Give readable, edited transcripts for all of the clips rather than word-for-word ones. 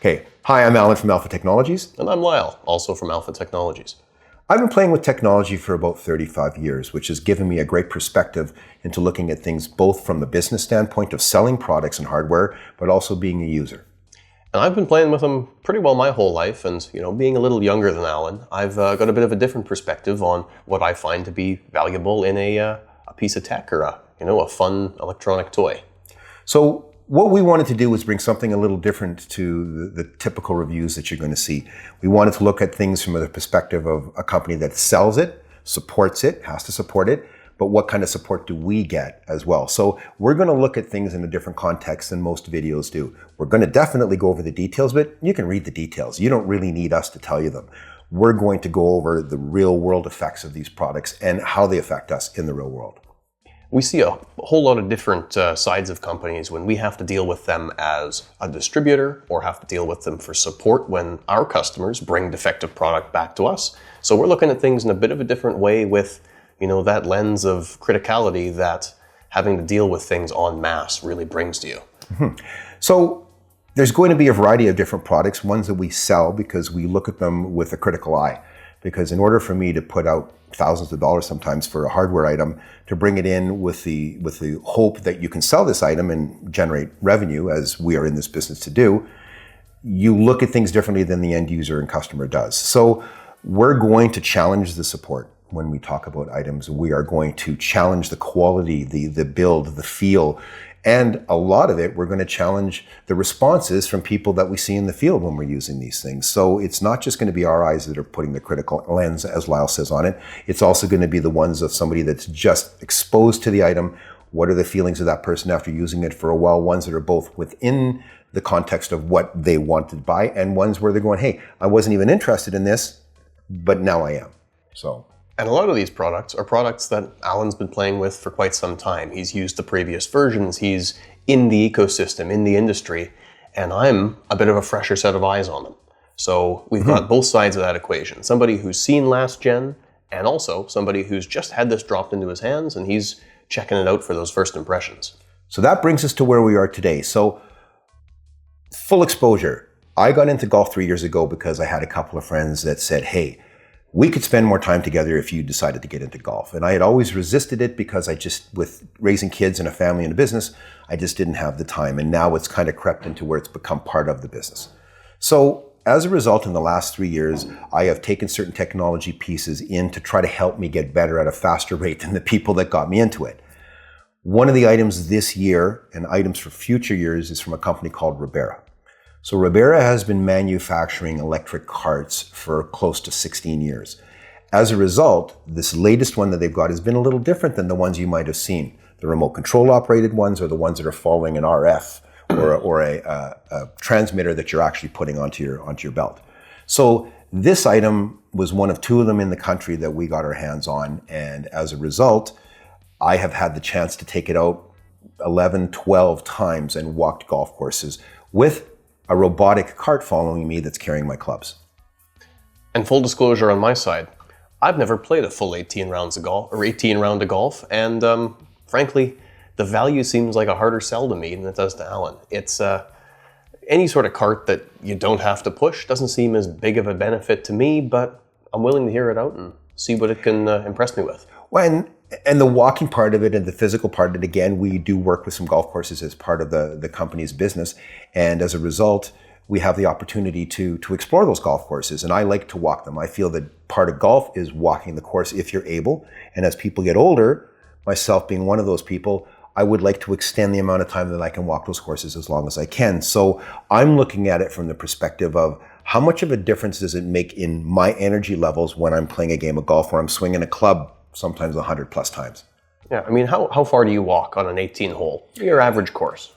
Okay, hi, I'm Alan from Alpha Technologies. And I'm Lyle, also from Alpha Technologies. I've been playing with technology for about 35 years, which has given me a great perspective into looking at things both from the business standpoint of selling products and hardware, but also being a user. And I've been playing with them pretty well my whole life, and being a little younger than Alan, I've got a bit of a different perspective on what I find to be valuable in a piece of tech or a fun electronic toy. So what we wanted to do was bring something a little different to the typical reviews that you're going to see. We wanted to look at things from the perspective of a company that sells it, supports it, has to support it, but what kind of support do we get as well? So we're going to look at things in a different context than most videos do. We're going to definitely go over the details, but you can read the details. You don't really need us to tell you them. We're going to go over the real world effects of these products and how they affect us in the real world. We see a whole lot of different sides of companies when we have to deal with them as a distributor or have to deal with them for support when our customers bring defective product back to us. So we're looking at things in a bit of a different way with, that lens of criticality that having to deal with things en masse really brings to you. Mm-hmm. So there's going to be a variety of different products, ones that we sell because we look at them with a critical eye. Because in order for me to put out thousands of dollars sometimes for a hardware item, to bring it in with the hope that you can sell this item and generate revenue, as we are in this business to do, you look at things differently than the end user and customer does. So we're going to challenge the support when we talk about items. We are going to challenge the quality, the build, the feel, and a lot of it, we're going to challenge the responses from people that we see in the field when we're using these things. So it's not just going to be our eyes that are putting the critical lens, as Lyle says, on it. It's also going to be the ones of somebody that's just exposed to the item. What are the feelings of that person after using it for a while? Ones that are both within the context of what they wanted to buy, and ones where they're going, hey, I wasn't even interested in this, but now I am. And a lot of these products are products that Alan's been playing with for quite some time. He's used the previous versions, he's in the ecosystem, in the industry, and I'm a bit of a fresher set of eyes on them. So we've got both sides of that equation. Somebody who's seen last gen, and also somebody who's just had this dropped into his hands, and he's checking it out for those first impressions. So that brings us to where we are today. So full exposure. I got into golf 3 years ago because I had a couple of friends that said, hey, we could spend more time together if you decided to get into golf. And I had always resisted it because with raising kids and a family and a business, I just didn't have the time. And now it's kind of crept into where it's become part of the business. So as a result, in the last 3 years, I have taken certain technology pieces in to try to help me get better at a faster rate than the people that got me into it. One of the items this year and items for future years is from a company called Robera. So Robera has been manufacturing electric carts for close to 16 years. As a result, this latest one that they've got has been a little different than the ones you might have seen. The remote control operated ones are the ones that are following an RF or a transmitter that you're actually putting onto your belt. So this item was one of two of them in the country that we got our hands on. And as a result, I have had the chance to take it out 11, 12 times and walked golf courses with a robotic cart following me that's carrying my clubs. And full disclosure on my side, I've never played a full 18 rounds of golf or 18 round of golf, and frankly, the value seems like a harder sell to me than it does to Alan. It's any sort of cart that you don't have to push doesn't seem as big of a benefit to me, but I'm willing to hear it out and see what it can impress me with. Well, and the walking part of it and the physical part of it, again, we do work with some golf courses as part of the company's business. And as a result, we have the opportunity to explore those golf courses. And I like to walk them. I feel that part of golf is walking the course if you're able. And as people get older, myself being one of those people, I would like to extend the amount of time that I can walk those courses as long as I can. So I'm looking at it from the perspective of how much of a difference does it make in my energy levels when I'm playing a game of golf where I'm swinging a club sometimes 100 plus times. Yeah, I mean, how far do you walk on an 18 hole? Your average course?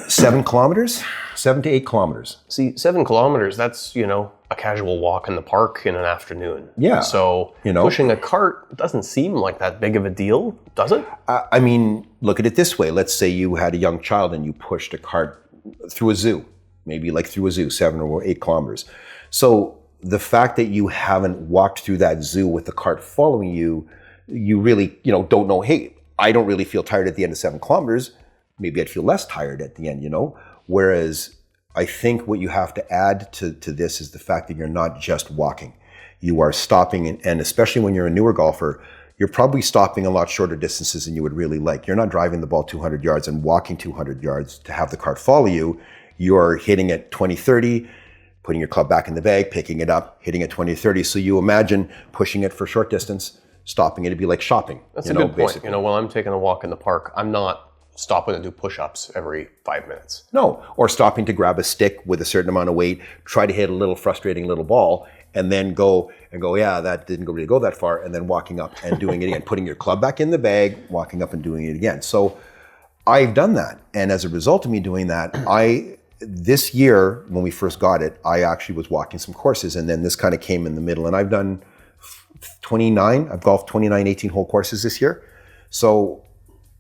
7 kilometers, 7 to 8 kilometers. See, 7 kilometers, that's, a casual walk in the park in an afternoon. Yeah. So pushing a cart doesn't seem like that big of a deal, does it? I mean, look at it this way. Let's say you had a young child and you pushed a cart through a zoo, maybe like through a zoo, 7 or 8 kilometers. So the fact that you haven't walked through that zoo with the cart following you, you really, don't know, hey, I don't really feel tired at the end of 7 kilometers. Maybe I'd feel less tired at the end, Whereas I think what you have to add to this is the fact that you're not just walking. You are stopping, and especially when you're a newer golfer, you're probably stopping a lot shorter distances than you would really like. You're not driving the ball 200 yards and walking 200 yards to have the cart follow you. You're hitting it 20, 30, putting your club back in the bag, picking it up, hitting it 20, 30. So you imagine pushing it for short distance, stopping it, it'd be like shopping. That's a good point. Basically. When I'm taking a walk in the park, I'm not stopping to do push-ups every 5 minutes. No, or stopping to grab a stick with a certain amount of weight, try to hit a little frustrating little ball, and then go, yeah, that didn't really go that far, and then walking up and doing it again, putting your club back in the bag, walking up and doing it again. So I've done that. And as a result of me doing that, this year, when we first got it, I actually was walking some courses, and then this kind of came in the middle, and I've done 29, I've golfed 29 18-hole courses this year. So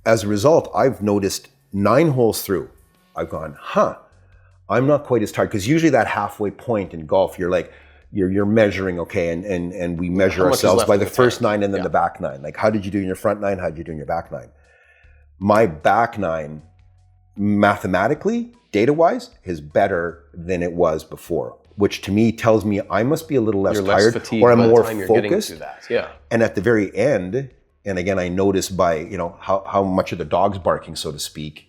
as a result, I've noticed 9 holes through, I've gone, I'm not quite as tired. Because usually that halfway point in golf, you're like, you're measuring, okay, and we measure ourselves by the first 9 and then the back 9. Like, how did you do in your front 9? How did you do in your back 9? My back 9, mathematically, data-wise, is better than it was before, which to me tells me I must be a little less tired, fatigued, or I'm more focused. Getting to that. Yeah. And at the very end, and again, I notice by how much of the dog's barking, so to speak,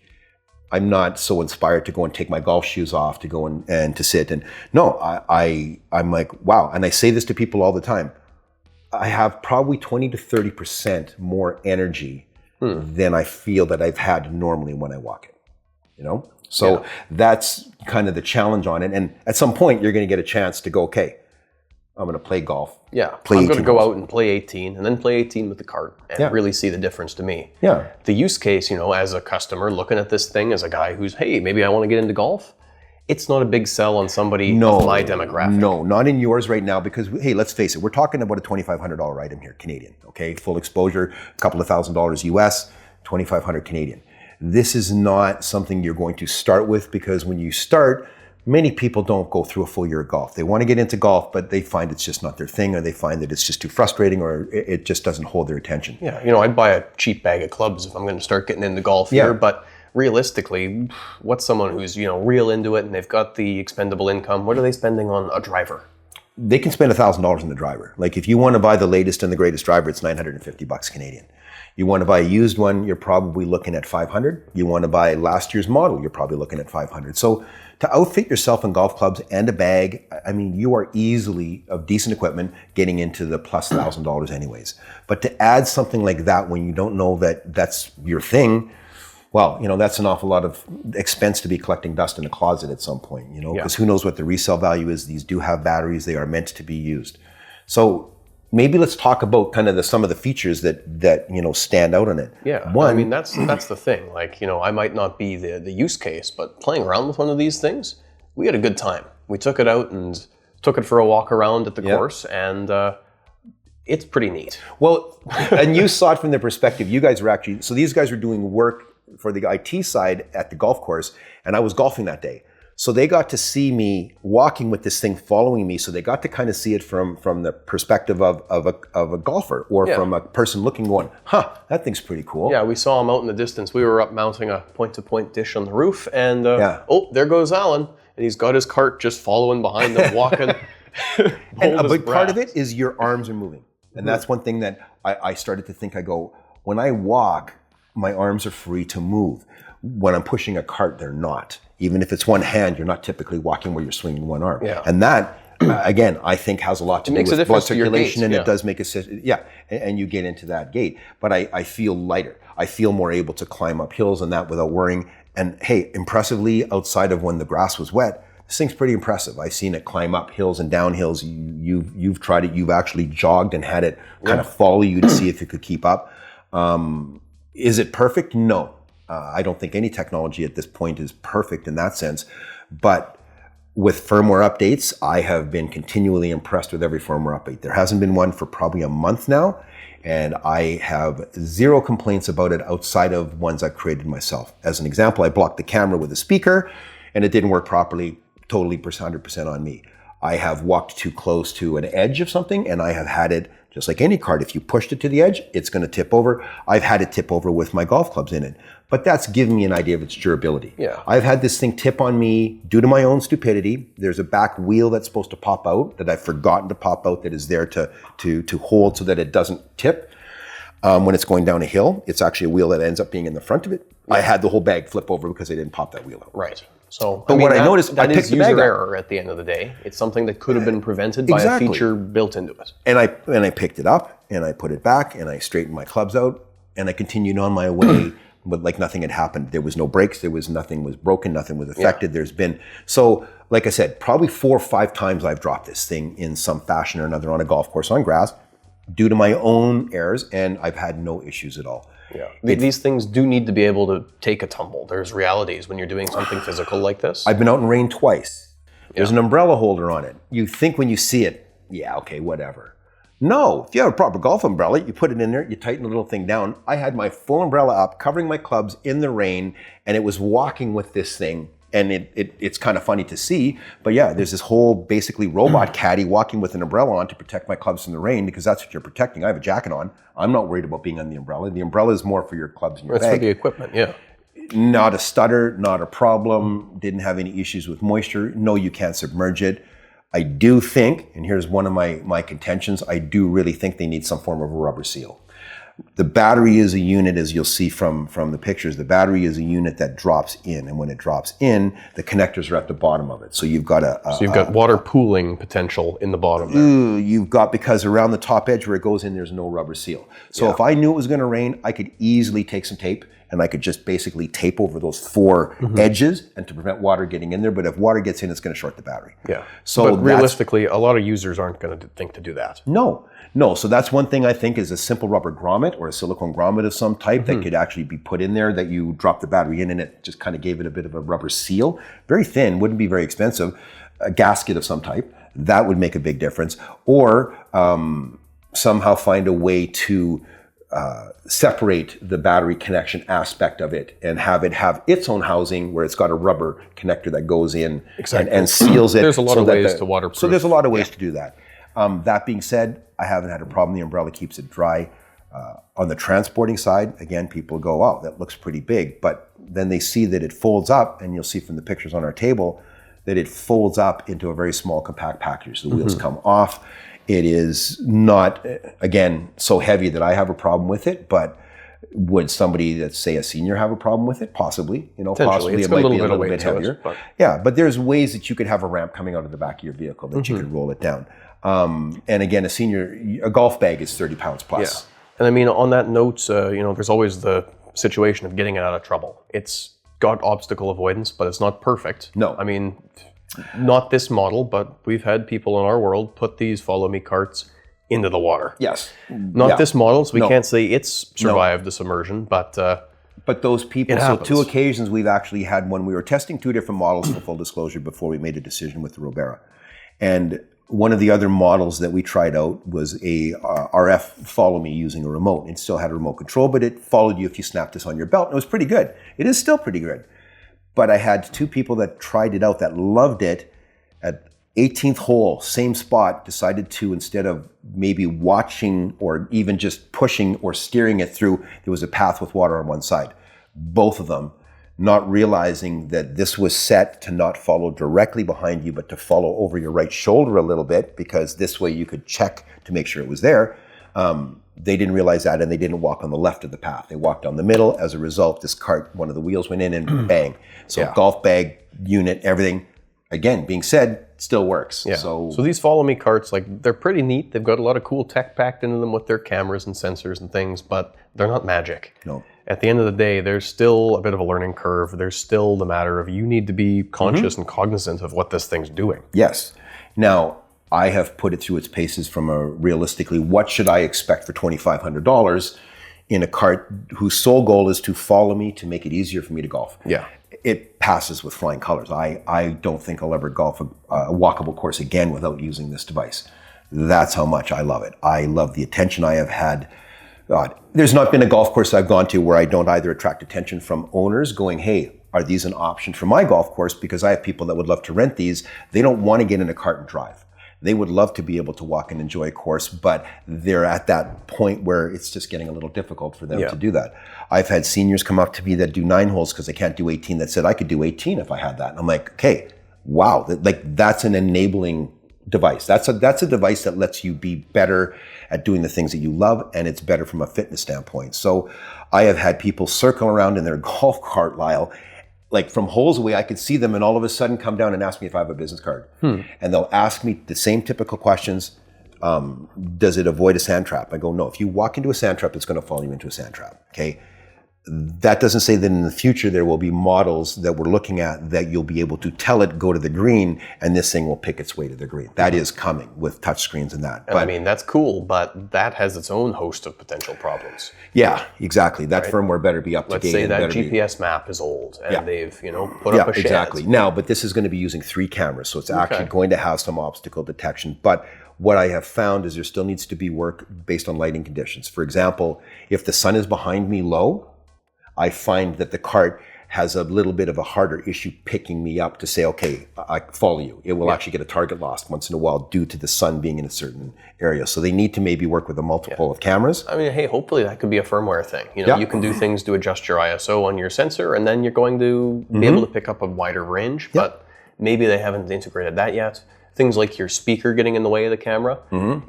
I'm not so inspired to go and take my golf shoes off to go and to sit. And no, I'm like, wow. And I say this to people all the time. I have probably 20 to 30% more energy than I feel that I've had normally when I walk it. So that's kind of the challenge on it. And at some point, you're going to get a chance to go, okay, I'm going to play golf. Yeah, I'm going to go out and play 18 and then play 18 with the cart and really see the difference to me. Yeah. The use case, as a customer looking at this thing as a guy who's, hey, maybe I want to get into golf. It's not a big sell on somebody of my demographic. No, not in yours right now because, hey, let's face it, we're talking about a $2,500 item here, Canadian, okay? Full exposure, a couple of $1,000s US, $2,500 Canadian. This is not something you're going to start with because when you start, many people don't go through a full year of golf. They want to get into golf, but they find it's just not their thing, or they find that it's just too frustrating, or it just doesn't hold their attention. Yeah, I'd buy a cheap bag of clubs if I'm going to start getting into golf here, but realistically, what's someone who's, real into it and they've got the expendable income, what are they spending on a driver? They can spend $1,000 on the driver. Like if you want to buy the latest and the greatest driver, it's $950 Canadian. You want to buy a used one, you're probably looking at $500. You want to buy last year's model, you're probably looking at $500. So to outfit yourself in golf clubs and a bag, I mean, you are easily, of decent equipment, getting into the plus $1,000 anyways. But to add something like that when you don't know that that's your thing, well, that's an awful lot of expense to be collecting dust in a closet at some point, because who knows what the resale value is. These do have batteries. They are meant to be used. So maybe let's talk about kind of some of the features that stand out on it. Yeah, that's the thing. Like, I might not be the use case, but playing around with one of these things, we had a good time. We took it out and took it for a walk around at the course, and it's pretty neat. Well, and you saw it from the perspective, you guys were actually, so these guys were doing work for the IT side at the golf course, and I was golfing that day. So they got to see me walking with this thing following me. So they got to kind of see it from the perspective of a golfer or from a person looking going, that thing's pretty cool. Yeah, we saw him out in the distance. We were up mounting a point-to-point dish on the roof and there goes Alan. And he's got his cart just following behind him, walking. And a big part of it is your arms are moving. And that's one thing that I started to think, I go, when I walk, my arms are free to move. When I'm pushing a cart, they're not. Even if it's one hand, you're not typically walking where you're swinging one arm. Yeah. And that, again, I think has a lot to do with blood circulation, and it does make and you get into that gait. But I feel lighter. I feel more able to climb up hills and that without worrying. And hey, impressively, outside of when the grass was wet, this thing's pretty impressive. I've seen it climb up hills and down hills. You've tried it. You've actually jogged and had it kind of follow you to see if it could keep up. Is it perfect? No. I don't think any technology at this point is perfect in that sense. But with firmware updates, I have been continually impressed with every firmware update. There hasn't been one for probably a month now, and I have zero complaints about it outside of ones I've created myself. As an example, I blocked the camera with a speaker, and it didn't work properly, totally 100% on me. I have walked too close to an edge of something, and I have had it just like any cart. If you pushed it to the edge, it's going to tip over. I've had it tip over with my golf clubs in it, but that's given me an idea of its durability. Yeah. I've had this thing tip on me due to my own stupidity. There's a back wheel that's supposed to pop out that I've forgotten to pop out that is there to hold so that it doesn't tip. When it's going down a hill, it's actually a wheel that ends up being in the front of it. I had the whole bag flip over because I didn't pop that wheel out. Right. So, but what I noticed, that I picked is the bag user up. error at the end of the day. It's something that could have been prevented by a feature built into it. And I picked it up and I put it back and I straightened my clubs out and I continued on my way, but like nothing had happened. There was no breaks. Nothing was broken. Nothing was affected. So like I said, probably 4 or 5 times I've dropped this thing in some fashion or another on a golf course on grass due to my own errors, and I've had no issues at all. Yeah, these things do need to be able to take a tumble. There's realities when you're doing something physical like this. I've been out in rain twice. There's an umbrella holder on it. You think when you see it, yeah, okay, whatever. No, if you have a proper golf umbrella, you put it in there, you tighten the little thing down. I had my full umbrella up, covering my clubs in the rain, and it was walking with this thing. And it's kind of funny to see, but yeah, there's this whole basically robot caddy walking with an umbrella on to protect my clubs from the rain, because that's what you're protecting. I have a jacket on. I'm not worried about being on the umbrella. The umbrella is more for your clubs and your It's bag. for the equipment, yeah. Not a stutter, not a problem. Didn't have any issues with moisture. No, you can't submerge it. I do think, and here's one of my contentions, I do really think they need some form of a rubber seal. The battery is a unit, as you'll see from the pictures, the battery is a unit that drops in. And when it drops in, the connectors are at the bottom of it. So you've got So you've got water pooling potential in the bottom there. You've got, because around the top edge where it goes in, there's no rubber seal. So if I knew it was going to rain, I could easily take some tape and I could just basically tape over those 4 edges and to prevent water getting in there. But if water gets in, it's going to short the battery. Yeah. So but realistically, a lot of users aren't going to think to do that. No. So that's one thing I think is a simple rubber grommet or a silicone grommet of some type that could actually be put in there, that you drop the battery in and it just kind of gave it a bit of a rubber seal. Very thin, wouldn't be very expensive. A gasket of some type, that would make a big difference. Or somehow find a way to separate the battery connection aspect of it and have it have its own housing where it's got a rubber connector that goes in and seals it. There's a lot of ways to waterproof. So there's a lot of ways to do that. That being said, I haven't had a problem. The umbrella keeps it dry. On the transporting side, again, people go, "Oh, that looks pretty big," but then they see that it folds up, and you'll see from the pictures on our table that it folds up into a very small compact package. The wheels come off. It is not, again, so heavy that I have a problem with it, but would somebody that's, say, a senior have a problem with it? Possibly. Possibly it might be a little bit heavier. Yeah, but there's ways that you could have a ramp coming out of the back of your vehicle that you could roll it down. And again, a golf bag is 30 pounds plus. Yeah. And I mean, on that note, there's always the situation of getting it out of trouble. It's got obstacle avoidance, but it's not perfect. No. I mean, not this model, but we've had people in our world put these follow me carts into the water. Yes. Not this model, so we can't say it's survived the submersion, but those people, it so happens. 2 occasions we've actually had when we were testing 2 different models for full disclosure before we made a decision with the Robera. And one of the other models that we tried out was a RF follow me using a remote. It still had a remote control, but it followed you if you snapped this on your belt. And it was pretty good. It is still pretty good. But I had 2 people that tried it out that loved it. At 18th hole, same spot, decided to, instead of maybe watching or even just pushing or steering it through, there was a path with water on one side. Both of them, not realizing that this was set to not follow directly behind you, but to follow over your right shoulder a little bit, because this way you could check to make sure it was there. They didn't realize that, and they didn't walk on the left of the path. They walked down the middle. As a result, this cart, one of the wheels went in and bang. So golf bag, unit, everything, again, being said, still works. Yeah. So these follow me carts, they're pretty neat. They've got a lot of cool tech packed into them with their cameras and sensors and things, but they're not magic. No. At the end of the day, there's still a bit of a learning curve. There's still the matter of you need to be conscious and cognizant of what this thing's doing. Yes. Now, I have put it through its paces from a realistically, what should I expect for $2,500 in a cart whose sole goal is to follow me to make it easier for me to golf. Yeah. It passes with flying colors. I don't think I'll ever golf a walkable course again without using this device. That's how much I love it. I love the attention I have had. God, there's not been a golf course I've gone to where I don't either attract attention from owners going, hey, are these an option for my golf course? Because I have people that would love to rent these. They don't want to get in a cart and drive. They would love to be able to walk and enjoy a course, but they're at that point where it's just getting a little difficult for them to do that. I've had seniors come up to me that do 9 holes because they can't do 18 that said, I could do 18 if I had that. And I'm like, okay, wow. That's an enabling device. That's a device that lets you be better at doing the things that you love, and it's better from a fitness standpoint. So I have had people circle around in their golf cart, Lyle, like from holes away, I could see them and all of a sudden come down and ask me if I have a business card. And they'll ask me the same typical questions. Does it avoid a sand trap? I go, no. If you walk into a sand trap, it's going to follow you into a sand trap. Okay. That doesn't say that in the future there will be models that we're looking at that you'll be able to tell it go to the green and this thing will pick its way to the green. That is coming with touch screens and that. And I mean, that's cool, but that has its own host of potential problems. Yeah, exactly. That firmware better be up to date. Let's say that GPS map is old and they've, put up a shed. Exactly. Now, but this is going to be using 3 cameras, so it's actually going to have some obstacle detection. But what I have found is there still needs to be work based on lighting conditions. For example, if the sun is behind me low, I find that the cart has a little bit of a harder issue picking me up to say, okay, I follow you. It will actually get a target lost once in a while due to the sun being in a certain area. So they need to maybe work with a multiple of cameras. I mean, hey, hopefully that could be a firmware thing. You can do things to adjust your ISO on your sensor, and then you're going to be able to pick up a wider range, but maybe they haven't integrated that yet. Things like your speaker getting in the way of the camera,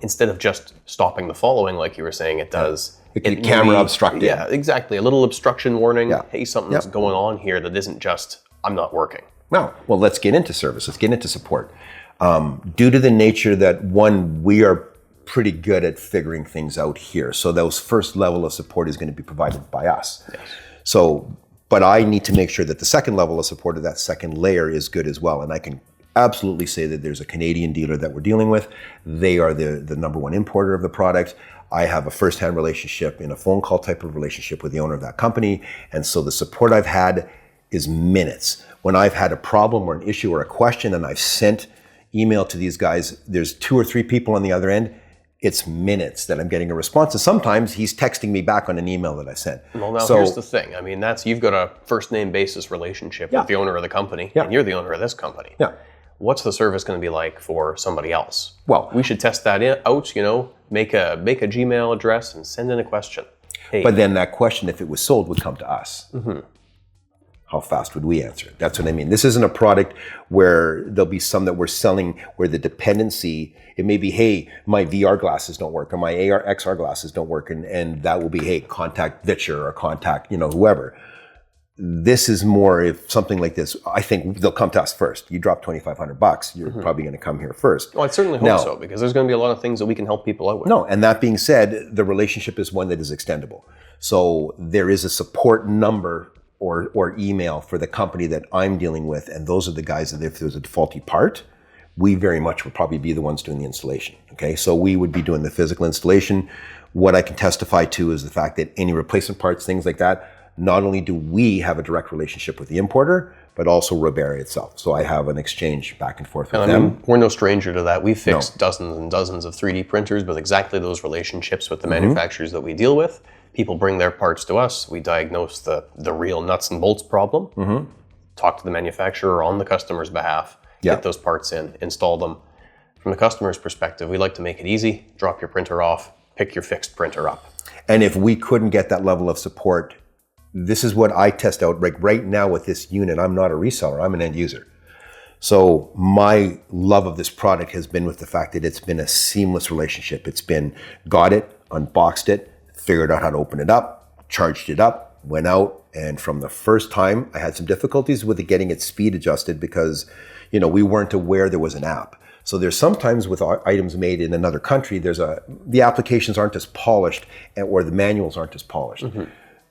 instead of just stopping the following, like you were saying, it does. Camera obstructed. Yeah, exactly. A little obstruction warning. Hey, something's going on here that isn't just, I'm not working. Well, let's get into service. Let's get into support. Due to the nature that, one, we are pretty good at figuring things out here. So those first level of support is going to be provided by us. Yes. So, but I need to make sure that the second level of support of that second layer is good as well. And I can absolutely say that there's a Canadian dealer that we're dealing with. They are the number one importer of the product. I have a first-hand relationship in a phone call type of relationship with the owner of that company. And so the support I've had is minutes. When I've had a problem or an issue or a question and I've sent email to these guys, there's 2 or 3 people on the other end. It's minutes that I'm getting a response. And sometimes he's texting me back on an email that I sent. Well, now here's the thing. I mean, you've got a first name basis relationship with the owner of the company, and you're the owner of this company. Yeah. What's the service going to be like for somebody else? Well, we should test that out, make a Gmail address and send in a question. Hey. But then that question, if it was sold, would come to us. How fast would we answer it? That's what I mean. This isn't a product where there'll be some that we're selling where the dependency, it may be, hey, my VR glasses don't work or my XR glasses don't work. And that will be, hey, contact Vitcher or contact, whoever. This is more, if something like this, I think they'll come to us first. You drop $2,500, you're probably going to come here first. Well, I certainly hope so, because there's going to be a lot of things that we can help people out with. No, and that being said, the relationship is one that is extendable. So there is a support number or email for the company that I'm dealing with, and those are the guys that if there's a faulty part, we very much would probably be the ones doing the installation. Okay, so we would be doing the physical installation. What I can testify to is the fact that any replacement parts, things like that, not only do we have a direct relationship with the importer, but also Robera itself. So I have an exchange back and forth with them. We're no stranger to that. We've fixed dozens and dozens of 3D printers with exactly those relationships with the manufacturers that we deal with. People bring their parts to us. We diagnose the real nuts and bolts problem, talk to the manufacturer on the customer's behalf, get those parts in, install them. From the customer's perspective, we like to make it easy. Drop your printer off, pick your fixed printer up. And if we couldn't get that level of support, this is what I test out right now with this unit. I'm not a reseller, I'm an end user. So my love of this product has been with the fact that it's been a seamless relationship. It's been, got it, unboxed it, figured out how to open it up, charged it up, went out. And from the first time, I had some difficulties with it getting its speed adjusted because, we weren't aware there was an app. So there's sometimes with items made in another country, the applications aren't as polished or the manuals aren't as polished.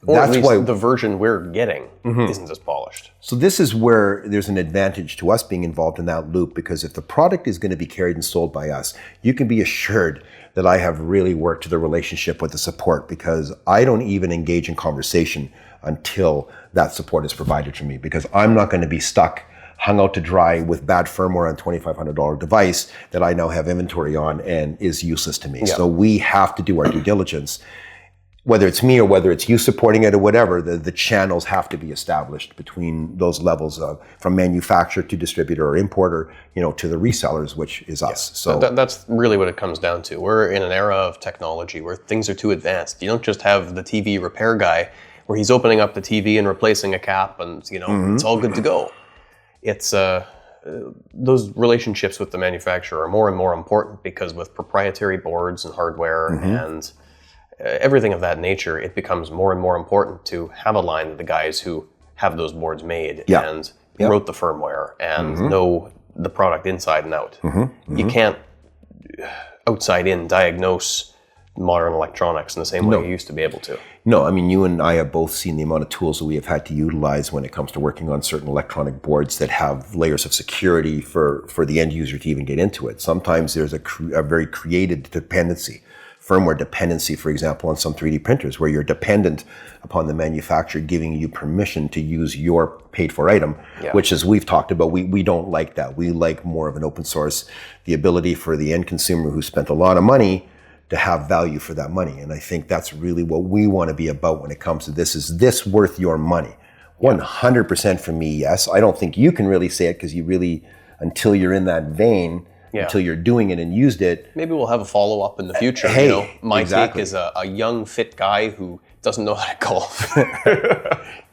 Or that's at least why the version we're getting isn't as polished. So this is where there's an advantage to us being involved in that loop, because if the product is going to be carried and sold by us, you can be assured that I have really worked the relationship with the support, because I don't even engage in conversation until that support is provided to me, because I'm not going to be stuck, hung out to dry with bad firmware on a $2,500 device that I now have inventory on and is useless to me. So we have to do our due diligence. whether it's me or whether it's you supporting it or whatever, the channels have to be established between those levels of from manufacturer to distributor or importer, to the resellers, which is us. So that's really what it comes down to. We're in an era of technology where things are too advanced. You don't just have the TV repair guy where he's opening up the TV and replacing a cap and, it's all good to go. It's those relationships with the manufacturer are more and more important because with proprietary boards and hardware and everything of that nature, it becomes more and more important to have a line of the guys who have those boards made and wrote the firmware and know the product inside and out. You can't outside in diagnose modern electronics in the same way you used to be able to. No, I mean, you and I have both seen the amount of tools that we have had to utilize when it comes to working on certain electronic boards that have layers of security for the end user to even get into it. Sometimes there's a very created dependency, firmware dependency, for example, on some 3D printers where you're dependent upon the manufacturer giving you permission to use your paid for item, which, as we've talked about, we don't like that. We like more of an open source, the ability for the end consumer who spent a lot of money to have value for that money. And I think that's really what we want to be about when it comes to this. Is this worth your money? 100% for me, yes. I don't think you can really say it because you really, until you're in that vein, until you're doing it and used it. Maybe we'll have a follow-up in the future. My take is a young, fit guy who doesn't know how to golf.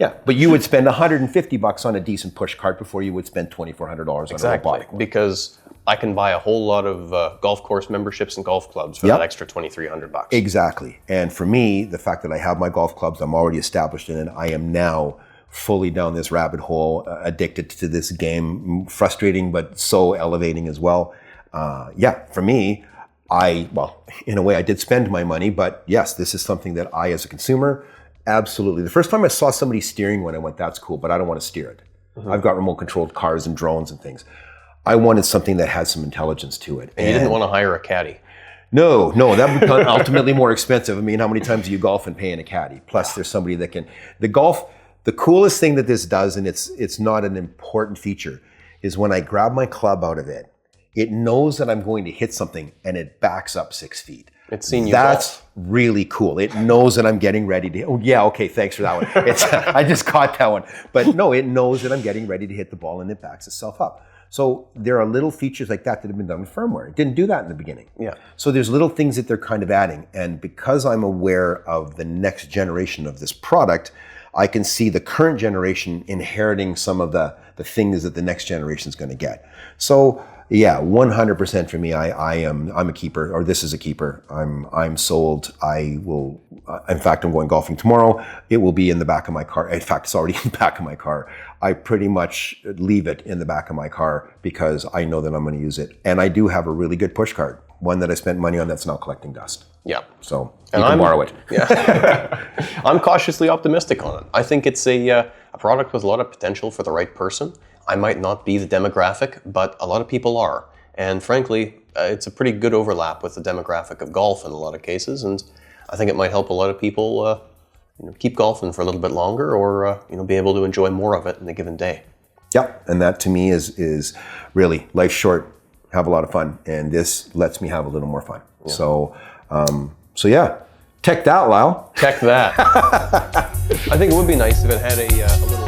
But you would spend $150 on a decent push cart before you would spend $2,400 on a robotic one. Because I can buy a whole lot of golf course memberships and golf clubs for that extra $2,300. Exactly. And for me, the fact that I have my golf clubs, I'm already established in it. I am now fully down this rabbit hole, addicted to this game, frustrating, but so elevating as well. For me, in a way I did spend my money, but yes, this is something that I, as a consumer, absolutely. The first time I saw somebody steering one, I went, that's cool, but I don't want to steer it. I've got remote controlled cars and drones and things. I wanted something that had some intelligence to it. And you didn't want to hire a caddy. No, that would become ultimately more expensive. I mean, how many times do you golf and pay in a caddy? Plus there's somebody that can, the coolest thing that this does, and it's not an important feature, is when I grab my club out of it, it knows that I'm going to hit something and it backs up 6 feet. It's seen you That's golf. Really cool. It knows that I'm getting ready to, okay, thanks for that one. I just caught that one. But no, it knows that I'm getting ready to hit the ball and it backs itself up. So there are little features like that have been done with firmware. It didn't do that in the beginning. So there's little things that they're kind of adding. And because I'm aware of the next generation of this product, I can see the current generation inheriting some of the things that the next generation is going to get. So 100% for me. I'm a keeper, or this is a keeper. I'm sold. I will. In fact, I'm going golfing tomorrow. It will be in the back of my car. In fact, it's already in the back of my car. I pretty much leave it in the back of my car because I know that I'm going to use it. And I do have a really good push cart, one that I spent money on that's now collecting dust. So you can borrow it. I'm cautiously optimistic on it. I think it's a product with a lot of potential for the right person. I might not be the demographic, but a lot of people are. And frankly, it's a pretty good overlap with the demographic of golf in a lot of cases. And I think it might help a lot of people keep golfing for a little bit longer or be able to enjoy more of it in a given day. And that to me is really life's short. Have a lot of fun. And this lets me have a little more fun. So tech that, Lyle. Tech that. I think it would be nice if it had a little